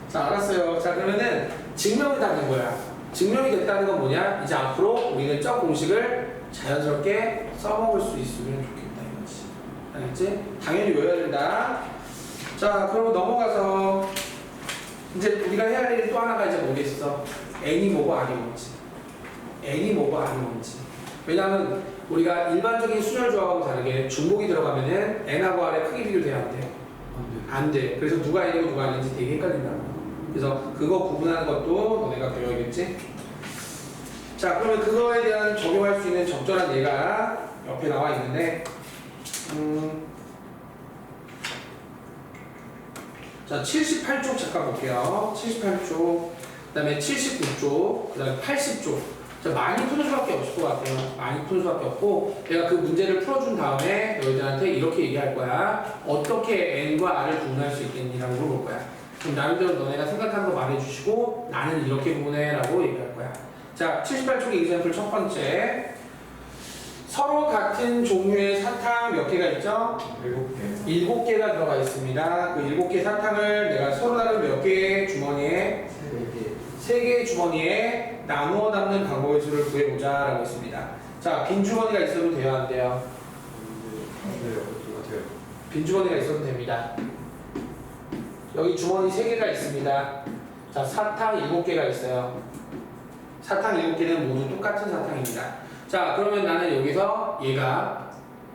자 알았어요. 자 그러면은 증명이 다 된 거야. 증명이 됐다는 건 뭐냐? 이제 앞으로 우리는 저 공식을 자연스럽게 써먹을 수 있으면 좋겠다 이거지. 알겠지? 당연히 외워야 된다. 자 그러면 넘어가서 이제 우리가 해야 할 일이 또 하나가 이제 뭐겠어? n이 뭐고 r이 뭔지. n이 뭐고 r이 뭔지. 왜냐하면 우리가 일반적인 순열 조합하고 다르게 중복이 들어가면은 n하고 r의 크기 비교돼야 안 돼. 안 돼. 그래서 누가 n이고 누가 a인지 되게 헷갈린다고. 그래서 그거 구분하는 것도 너네가 배워야겠지? 자, 그러면 그거에 대한 적용할 수 있는 적절한 예가 옆에 나와 있는데, 자, 78쪽 잠깐 볼게요. 78쪽, 그 다음에 79쪽, 그 다음에 80쪽. 자, 많이 푸는 수밖에 없을 것 같아요. 많이 푸는 수밖에 없고, 내가 그 문제를 풀어준 다음에 너희들한테 이렇게 얘기할 거야. 어떻게 n과 r을 구분할 수 있겠니라고 물어볼 거야. 그럼 나름대로 너네가 생각한 거 말해주시고, 나는 이렇게 구분해 라고 얘기할 거야. 자, 78쪽 example 첫 번째. 서로 같은 종류의 사탕 몇 개가 있죠? 7개. 7개가 들어가 있습니다. 그 7개 사탕을 내가 서로 다른 몇 개의 주머니에 3개의 주머니에 나누어 담는 방법의 수를 구해보자 라고 했습니다. 자, 빈 주머니가 있어도 돼요? 안 돼요? 같아요. 빈 주머니가 있어도 됩니다. 여기 주머니 3개가 있습니다. 자, 사탕 7개가 있어요. 사탕 7개는 모두 똑같은 사탕입니다. 자, 그러면 나는 여기서 얘가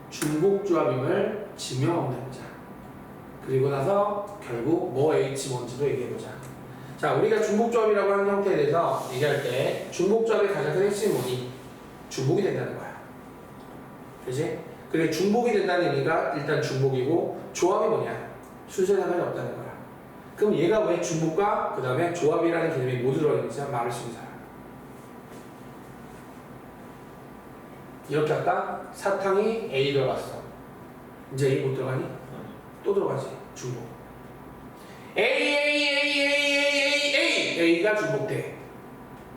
중복조합임을 증명한다보자. 그리고 나서 결국 뭐 H 뭔지도 얘기해보자. 자, 우리가 중복조합이라고 하는 형태에 대해서 얘기할 때 중복조합의 가장 큰 핵심이 뭐니? 중복이 된다는 거야. 그지? 그래, 중복이 된다는 의미가 일단 중복이고 조합이 뭐냐? 순서에 상관이 없다는 거야. 그럼 얘가 왜 중복과 그 다음에 조합이라는 개념이 모두 들어있는지 말할 수 있는 사람. 이렇게 할까? 사탕이 A 들어갔어. 이제 A 못 들어가니? 또 들어가지. 중복. A가 중복돼.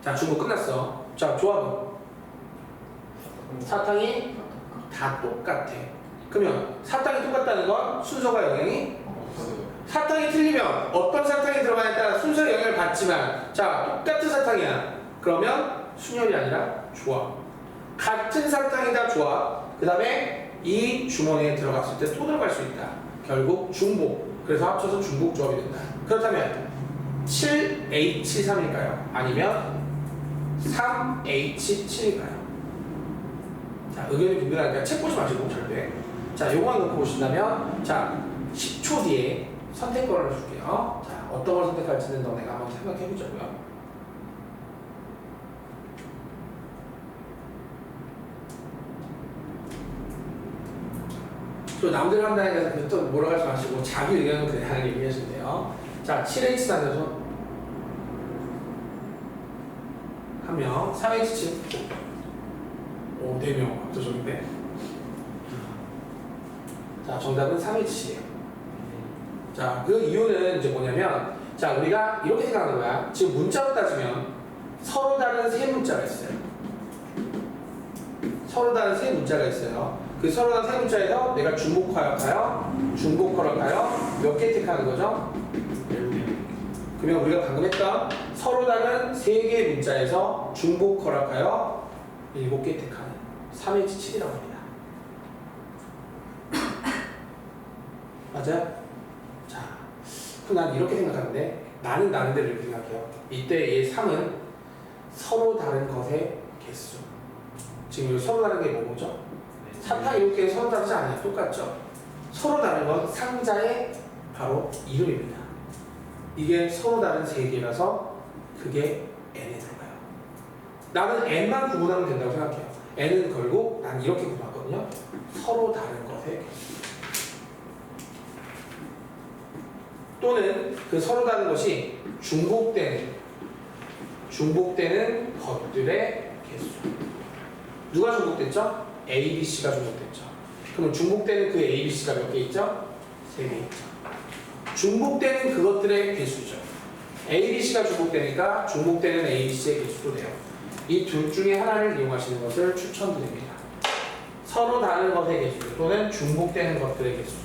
자, 중복 끝났어. 자, 조합은? 사탕이 다 똑같아. 그러면 사탕이 똑같다는 건 순서가 영향이? 사탕이 틀리면 어떤 사탕이 들어가냐에 따라 순서에 영향을 받지만, 자, 똑같은 사탕이야. 그러면 순열이 아니라 조합. 같은 사탕이다 조합. 그 다음에 이 주머니에 들어갔을 때 또 들어갈 수 있다. 결국 중복. 그래서 합쳐서 중복 조합이 된다. 그렇다면 7H3일까요? 아니면 3H7일까요? 자, 의견이 분분하니까 책 보지 마시고 절대. 자, 요거만 놓고 보신다면, 자, 10초 뒤에 선택권을 줄게요. 자, 어떤 걸 선택할지는 너네가 한번 생각해보자고요. 또 남들 한다니까 또 뭐라고 하지 마시고 자기 의견은 그냥 얘기하시면 돼요. 자, 7H 단에서 한 명, 3H7. 오, 4명 압도적인데. 자, 정답은 3H예요. 자, 그 이유는 이제 뭐냐면, 자, 우리가 이렇게 생각하는 거야. 지금 문자로 따지면 서로 다른 세 문자가 있어요. 서로 다른 세 문자가 있어요. 그 서로 다른 세 문자에서 내가 중복할까요? 중복할까요? 몇 개 택하는 거죠? 7개. 그러면 우리가 방금 했던 서로 다른 세 개의 문자에서 중복할까요? 7개 택하는 3H7이라고 합니다. 맞아요? 자, 그럼 난 이렇게 생각하는데, 나는 나름대로 이렇게 생각해요. 이때 이 3은 서로 다른 것의 개수. 지금 여기 서로 다른 게 뭐죠? 사탕 7개 서로 다르지 않아요. 똑같죠? 서로 다른 건 상자의 바로 이름입니다. 이게 서로 다른 세 개라서 그게 n에 들어가요. 나는 n만 구분하면 된다고 생각해요. n은 결국 난 이렇게 구분하거든요. 서로 다른 것의 개수. 또는 그 서로 다른 것이 중복되는 것들의 개수. 누가 중복됐죠? A, B, C가 중복됐죠. 그러면 중복되는 그 A, B, C가 몇 개 있죠? 3개 있죠. 중복되는 그것들의 개수죠. A, B, C가 중복되니까 중복되는 A, B, C의 개수도 돼요. 이 둘 중에 하나를 이용하시는 것을 추천드립니다. 서로 다른 것의 개수 또는 중복되는 것들의 개수.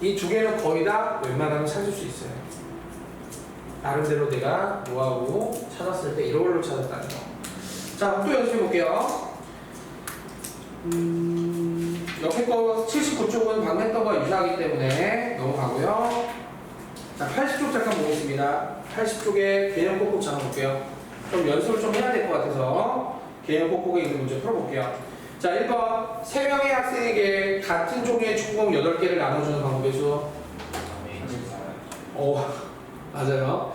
이 두 개는 거의 다 웬만하면 찾을 수 있어요. 나름대로 내가 뭐하고 찾았을 때 이런 걸로 찾았다는 거. 자, 또 연습해 볼게요. 옆에 거 79쪽은 방금 했던 거 유사하기 때문에 넘어가고요. 자, 80쪽 잠깐 보겠습니다. 80쪽에 개념 꼭꼭 잡아볼게요. 좀 연습을 좀 해야 될 것 같아서 개념 꼭꼭에 있는 문제 풀어볼게요. 자, 1번 3명의 학생에게 같은 종류의 축구공 8개를 나눠주는 방법의 수. 맞아요.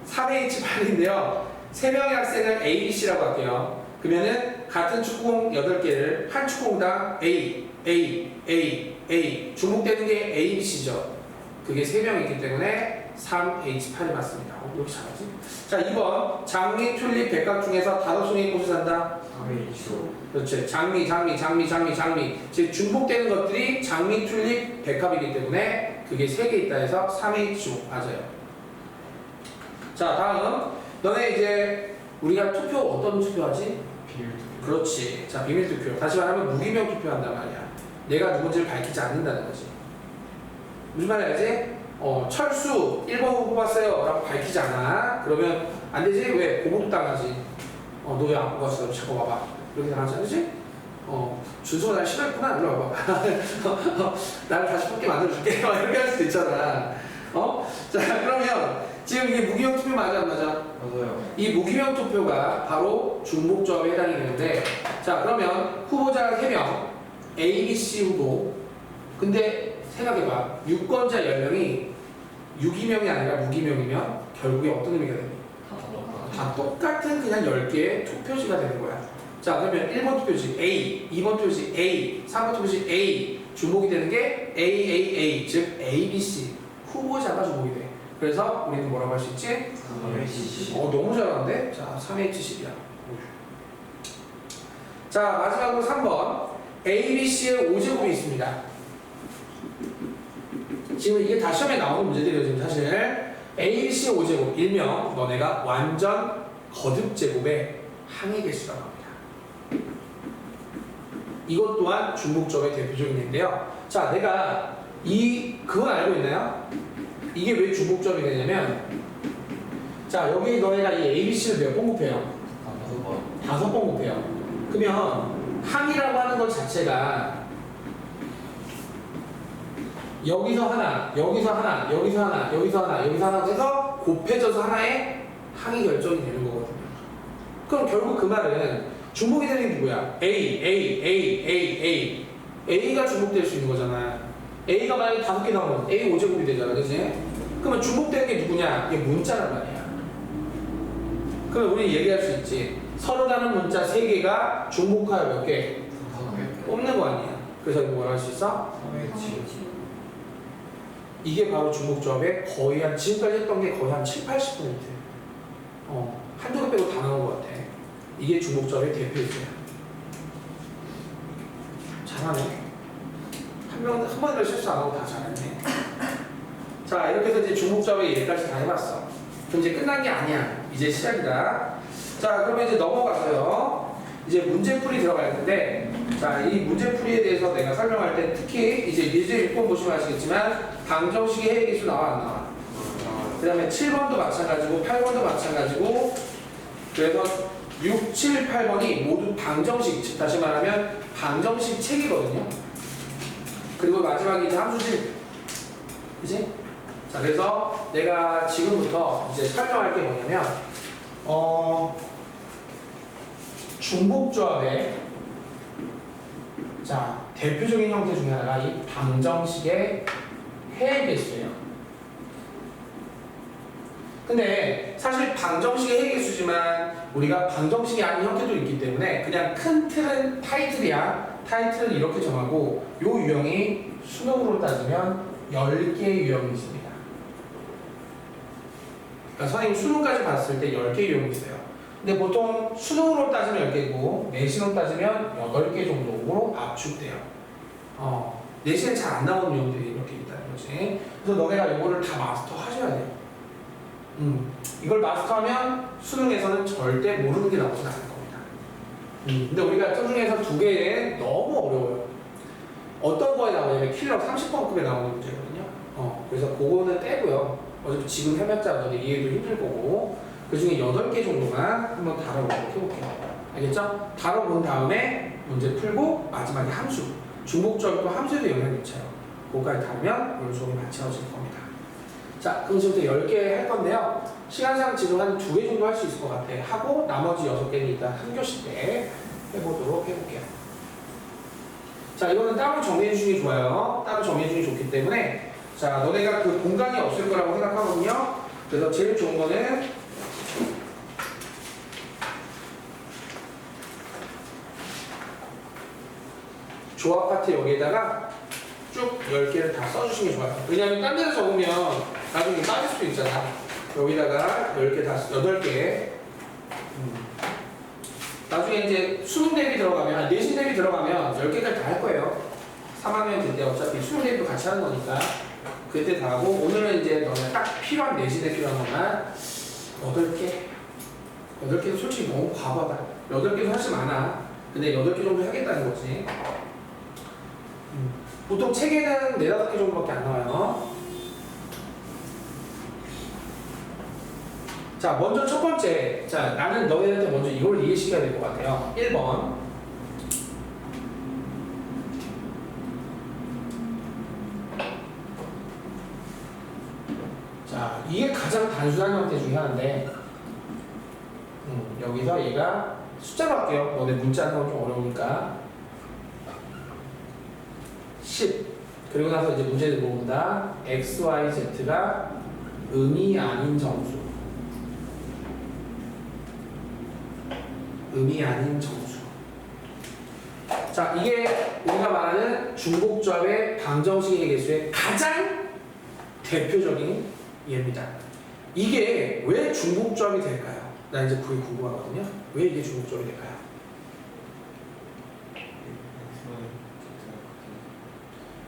3H8인데요. 3명의 학생을 A, B, C라고 할게요. 그러면은 같은 축구공 8개를 한 축구공당 A, A, A, A 중복되는 게 A, B, C죠. 그게 3명 있기 때문에 3H8이 맞습니다. 왜 이렇게 잘하지? 자, 2번 장미, 튤립, 백각 중에서 다섯송이 꽃을 산다. 그렇지. 장미. 즉 중복되는 것들이 장미, 튤립, 백합이기 때문에 그게 3개 있다 해서 3H5 맞아요. 자, 다음 너네 이제 우리가 투표 어떤 투표하지? 비율. 그렇지. 자, 비밀 투표. 다시 말하면 무기명 투표한단 말이야. 내가 누군지를 밝히지 않는다는 거지. 무슨 말 해야지? 철수 1번 후보 뽑았어요 라고 밝히지 않아. 그러면 안 되지? 왜? 고문도 당하지. 너 왜 안 뽑았어? 자꾸 와봐. 이렇게 당하지 않지? 준수가 날 싫어했구나. 일로 와봐. 나를 다시 뽑게 만들어줄게. 막 이렇게 할 수도 있잖아. 자, 그러면 지금 이게 무기명 투표 맞아 안 맞아? 맞아요. 이 무기명 투표가 바로 중복조합에 해당이 되는데, 자, 그러면 후보자가 3명 A, B, C 후보. 근데 생각해봐. 유권자 연령이 유기명이 아니라 무기명이면 결국에 어떤 의미가 됩니까? 다 똑같은 그냥 10개의 투표지가 되는 거야. 자, 그러면 1번 투표지 A, 2번 투표지 A, 3번 투표지 A 주목이 되는 게 AAA 즉 ABC 후보자가 주목이 돼. 그래서 우리는 뭐라고 할 수 있지? 3H10. 너무 잘하는데? 자, 3H10이야. 자, 마지막으로 3번 ABC의 5제곱이 있습니다. 지금 이게 다 시험에 나오는 문제들이에요. 지금 사실 ABC 5제곱 일명 너네가 완전 거듭 제곱의 항의 개수라고 합니다. 이것 또한 중복조합의 대표적인 예인데요. 자, 내가 그건 알고 있나요? 이게 왜 중복조합이 되냐면, 자, 여기 너네가 이 ABC를 몇 번 곱해요? 5번 곱해요. 그러면 항이라고 하는 것 자체가 여기서 하나, 여기서 하나, 여기서 하나, 여기서 하나, 여기서 하나 해서 곱해져서 하나의 항이 결정이 되는 거거든요. 그럼 결국 그 말은 중복이 되는 게 누구야? A가 중복될 수 있는 거잖아. A가 만약에 5개 나오면 A 5제곱이 되잖아, 그치? 그러면 중복되는 게 누구냐? 이게 문자란 말이야. 그럼 우리 얘기할 수 있지. 서로 다른 문자 3개가 중복하여 몇 개? 뽑는 거 아니야. 그래서 이거 뭐라 할 수 있어? 3H. 이게 바로 중복조합의 거의 지금까지 했던 게 거의 한 70, 80%. 한두 개 빼고 다 나온 것 같아. 이게 중복조합의 대표이세요. 잘하네. 한 번이라도 실수 안 하고 다 잘했네. 자, 이렇게 해서 이제 중복조합의 예까지 다 해봤어. 그럼 이제 끝난 게 아니야. 이제 시작이다. 자, 그러면 이제 넘어가서요. 이제 문제풀이 들어갈 텐데, 자, 이 문제풀이에 대해서 내가 설명할 때 특히 이제 예제 6번 보시면 아시겠지만 방정식의 해외기수 나와 안 나와? 그 다음에 7번도 마찬가지고 8번도 마찬가지고, 그래서 6, 7, 8번이 모두 방정식, 즉 다시 말하면 방정식 책이거든요. 그리고 마지막에 이제 함수집, 그치? 자, 그래서 내가 지금부터 이제 설명할 게 뭐냐면, 중복조합의 자, 대표적인 형태 중에 하나가 이 방정식의 해외계수예요. 근데 사실 방정식의 해외계수지만 우리가 방정식이 아닌 형태도 있기 때문에 그냥 큰 틀은 타이틀이야. 타이틀은 이렇게 정하고 요 유형이 수능으로 따지면 10개의 유형이 있습니다. 그러니까 선생님 수능까지 봤을 때 10개의 유형이 있어요. 근데 보통 수능으로 따지면 10개고 내신으로 따지면 8개 정도로 압축돼요. 내신에 잘 안 나오는 유형들이 이렇게 있다는 거지. 그래서 너네가 이거를 다 마스터 하셔야 돼요. 이걸 마스터하면 수능에서는 절대 모르는 게 나오지 않을 겁니다. 근데 우리가 저 중에서 2개는 너무 어려워요. 어떤 거에 나오냐면 킬러 30번급에 나오는 문제거든요. 그래서 그거는 떼고요. 어차피 지금 해봤자 너네 이해도 힘들 거고, 그 중에 8개 정도만 한번 다뤄보도록 해볼게요. 알겠죠? 다뤄본 다음에 문제 풀고 마지막에 함수. 중복조합도 함수에도 영향을 미쳐요. 그거까지 다루면 오늘 수업이 마쳐질 겁니다. 자, 그럼 지금부터 10개 할 건데요. 시간상 지금 한 2개 정도 할 수 있을 것 같아. 하고 나머지 6개는 일단 한 교시 때 해보도록 해볼게요. 자, 이거는 따로 정리해 주시는 게 좋아요. 따로 정리해 주시는 게 좋기 때문에, 자, 너네가 그 공간이 없을 거라고 생각하거든요. 그래서 제일 좋은 거는 조합 파트 여기에다가 쭉 10개를 다 써주시면 좋아요. 왜냐면 딴 데서 적으면 나중에 빠질 수도 있잖아. 여기다가 10개 다, 8개. 나중에 이제 수능 대비 들어가면, 내신 대비 들어가면 10개까지 다 할 거예요. 3학년 될 때 어차피 수능 대비도 같이 하는 거니까. 그때 다 하고, 오늘은 이제 너네 딱 필요한 내신에 필요한 것만 8개. 8개도 솔직히 너무 과하다. 8개도 사실 많아. 근데 8개 정도 하겠다는 거지. 보통 책에는 4, 5개 정도밖에 안 나와요. 자, 먼저 첫 번째. 자, 나는 너희한테 먼저 이걸 이해시켜야 될 것 같아요. 1번. 자, 이게 가장 단순한 형태 중에 하나인데, 여기서 얘가 숫자로 할게요. 너네 문자 하는 건 좀 어려우니까. 10. 그리고 나서 이제 문제를 모은다. x, y, z가 음이 아닌 정수. 음이 아닌 정수. 자, 이게 우리가 말하는 중복조합의 방정식의 개수의 가장 대표적인 예입니다. 이게 왜 중복조합이 될까요? 나 이제 그게 궁금하거든요. 왜 이게 중복조합이 될까요?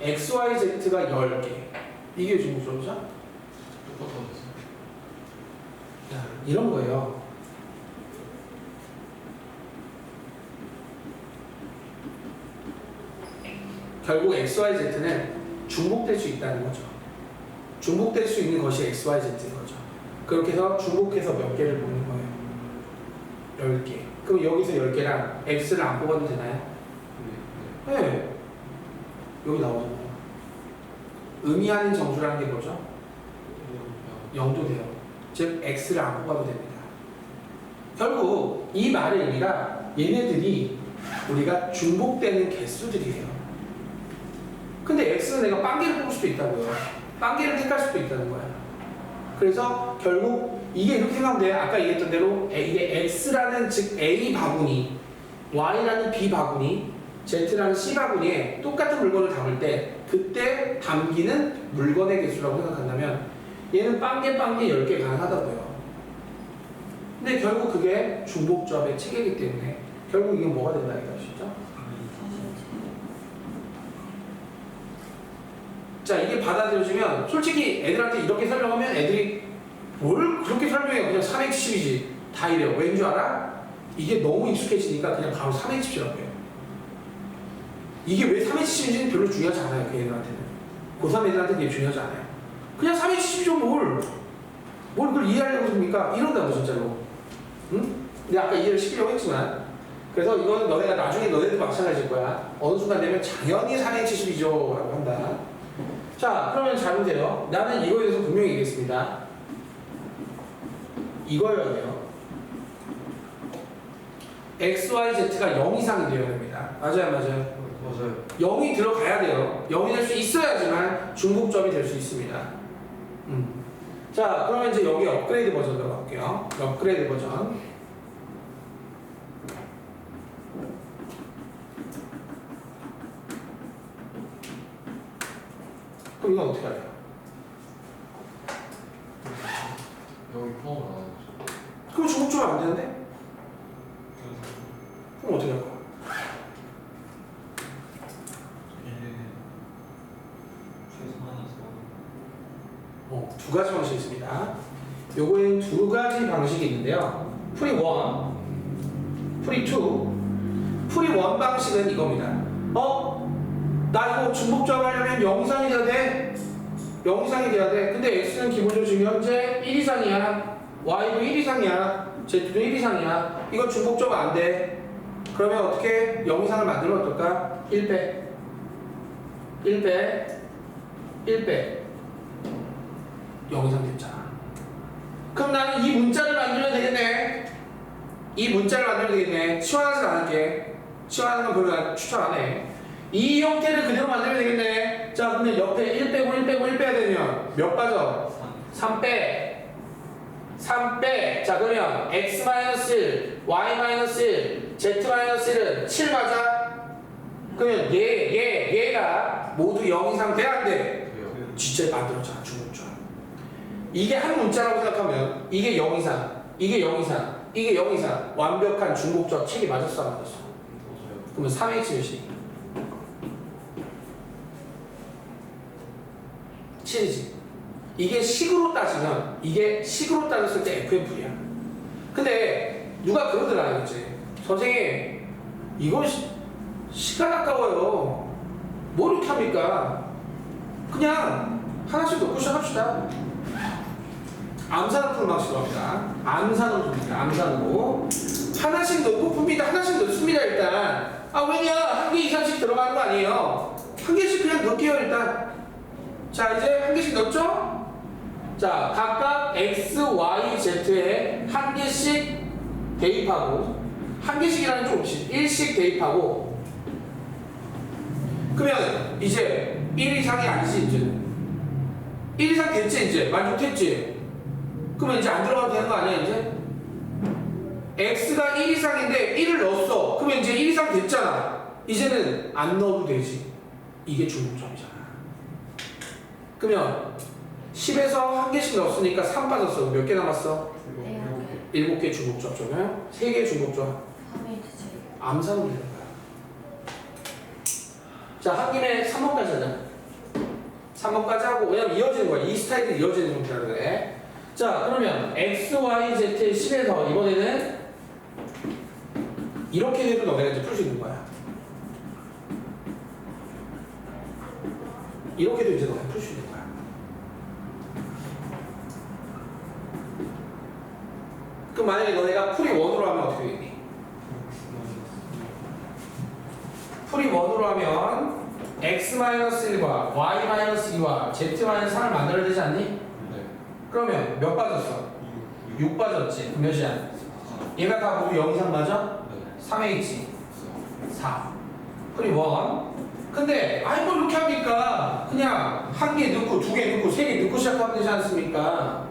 x, y, z가 10개. 이게 중복조합이죠? 똑같아졌어. 자, 이런 거예요. 결국 x, y, z는 중복될 수 있다는 거죠. 중복될 수 있는 것이 x, y, z인 거죠. 그렇게 해서 중복해서 몇 개를 보는 거예요. 10개. 그럼 여기서 10개랑 x를 안 뽑아도 되나요? 네. 여기 나오잖아요. 의미하는 정수라는 게 뭐죠? 0도 돼요. 즉 x를 안 뽑아도 됩니다. 결국 이 말의 의미가 얘네들이 우리가 중복되는 개수들이에요. 근데 x는 내가 빵개를 뽑을 수도 있다고요. 빵개를 택할 수도 있다는 거야. 그래서 결국 이게 이렇게 생각하면 돼요. 아까 얘기했던 대로 이게 x라는 즉 a 바구니, y라는 b 바구니, z라는 c 바구니에 똑같은 물건을 담을 때 그때 담기는 물건의 개수라고 생각한다면 얘는 빵개 10개 가능하다고요. 근데 결국 그게 중복조합의 체계이기 때문에 결국 이게 뭐가 된다 이거죠? 자, 이게 받아들여지면 솔직히 애들한테 이렇게 설명하면 애들이 뭘 그렇게 설명해요. 그냥 370이지 다 이래요. 왠 줄 알아? 이게 너무 익숙해지니까 그냥 바로 370이라고 해요. 이게 왜 370인지는 별로 중요하지 않아요. 그 애들한테는. 고3 애들한테는 이게 중요하지 않아요. 그냥 370이죠 뭘 그걸 이해하려고 합니까? 이런다고 진짜로. 응? 근데 아까 이해를 시키려고 했지만 그래서 이거는 너네가 나중에 너네도 마찬가지일 거야. 어느 순간 되면 당연히 370이죠 라고 한다. 자, 그러면 잘 보세요. 나는 이거에 대해서 분명히 얘기했습니다. 이거여야 돼요. x, y, z가 0 이상이 되어야 됩니다. 맞아요. 맞아요. 0이 들어가야 돼요. 0이 될 수 있어야지만 중복조합이 될 수 있습니다. 자, 그러면 이제 여기 업그레이드 버전 들어갈게요. 업그레이드 버전. 그럼 이건 어떻게 할까요? 여기 포함을 안 하죠. 그럼 중복조합 안 되는데? 그럼 어떻게 할까요? 두 가지 방식이 있습니다. 요거엔 두 가지 방식이 있는데요. 프리 1, 프리 2. 프리 1 방식은 이겁니다. 나 이거 중복조합 하려면 0 이상이 돼야 돼. 0 이상이 돼야 돼. 근데 x는 기본적으로 지금 현재 1 이상이야. y도 1 이상이야. z도 1 이상이야. 이건 중복조합 안 돼. 그러면 어떻게 0 이상을 만들면 어떨까? 1 빼. 1 빼. 1 빼. 0 이상 됐잖아. 그럼 나는 이 문자를 만들면 되겠네. 이 문자를 만들면 되겠네. 치환하지 않을게. 치환하는 건 별로 추천 안 해. 이 형태를 그대로 만들면 되겠네. 자, 근데 옆에 1 빼고 1 빼고 1 빼야 되면 몇 빠져? 3 빼. 3 빼. 자, 그러면 x-1, y-1, z-1은 7 맞아? 그러면 얘가 모두 0 이상 돼야 안 돼? 왜요? 진짜 만들었잖아, 중국자. 이게 한 문자라고 생각하면 이게 0 이상, 이게 0 이상, 이게 0 이상 완벽한 중복조합 책이 맞았어, 안 맞았어? 그러면 3x 몇이? 7이지. 이게 식으로 따지면 이게 식으로 따졌을 때 FN풀이야. 근데 누가 그러더라, 이제 선생님 이거 시간 아까워요. 뭐 이렇게 합니까? 그냥 하나씩 넣고 시작합시다. 암산으로 풀는 방식으로 합니다. 암산으로 풉니다. 암산으로 하나씩 넣고 풉니다. 하나씩 넣습니다. 일단 왜냐 한 개 이상씩 들어가는 거 아니에요. 한 개씩 그냥 넣을게요 일단. 자, 이제 한 개씩 넣었죠? 자, 각각 x, y, z에 한 개씩 대입하고 한 개씩이라는 좀 없이 1씩 대입하고 그러면 이제 1 이상이 아니지 이제 1 이상 됐지 이제 만족했지. 그러면 이제 안 들어가도 되는 거 아니야 이제? x가 1 이상인데 1을 넣었어. 그러면 이제 1 이상 됐잖아. 이제는 안 넣어도 되지. 이게 중복점이잖아. 그러면 10에서 한 개씩 넣었으니까 3 빠졌어. 몇 개 남았어? 7개 중복점 점이요? 3개 중복점. 3이 암산으로 되는 거야. 자, 한 김에 3번까지 하자. 3번까지 하고, 왜냐면 이어지는 거야. 이 스타일이 이어지는 형태라 그래. 자, 그러면 x, y, z의 10에서 이번에는 이렇게 돼도 너네가 이제 풀 수 있는 거야. 이렇게 돼도 이제 너네가 풀 수 있는 거야. 그럼 만약에 너네가 풀이 1으로 하면 어떻게 되겠니? 풀이 1으로 하면 x-1과 y-2와 z-3을 만들어야 되지 않니? 네. 그러면 몇 빠졌어? 6 빠졌지. 그럼 몇이야? 얘가 다 모두 0 이상 맞아? 네. 3H 4 풀이 1. 근데 뭘 이렇게 합니까? 그냥 한 개 넣고 2개 넣고 3개 넣고 시작하면 되지 않습니까?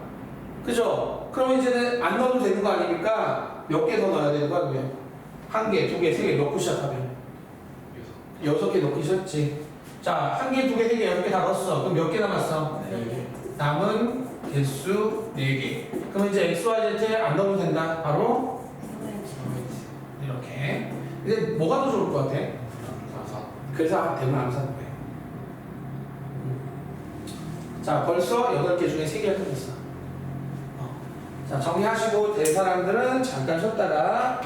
그죠? 그럼 이제는 안 넣어도 되는 거 아닙니까? 몇 개 더 넣어야 되는 거야 그러면? 한 개, 2개, 3개 넣고 시작하면 6개 넣고 시작했지. 자, 한 개, 2개, 3개, 6개 다 넣었어. 그럼 몇 개 남았어? 남은 개수 4개. 그럼 이제 x, y, z 안 넣으면 된다. 바로 이렇게. 근데 뭐가 더 좋을 것 같아? 그래서 대문 암산 거예요. 자, 벌써 8개 중에 3개가 끝났어. 자, 정리하시고 될 사람들은 잠깐 쉬었다가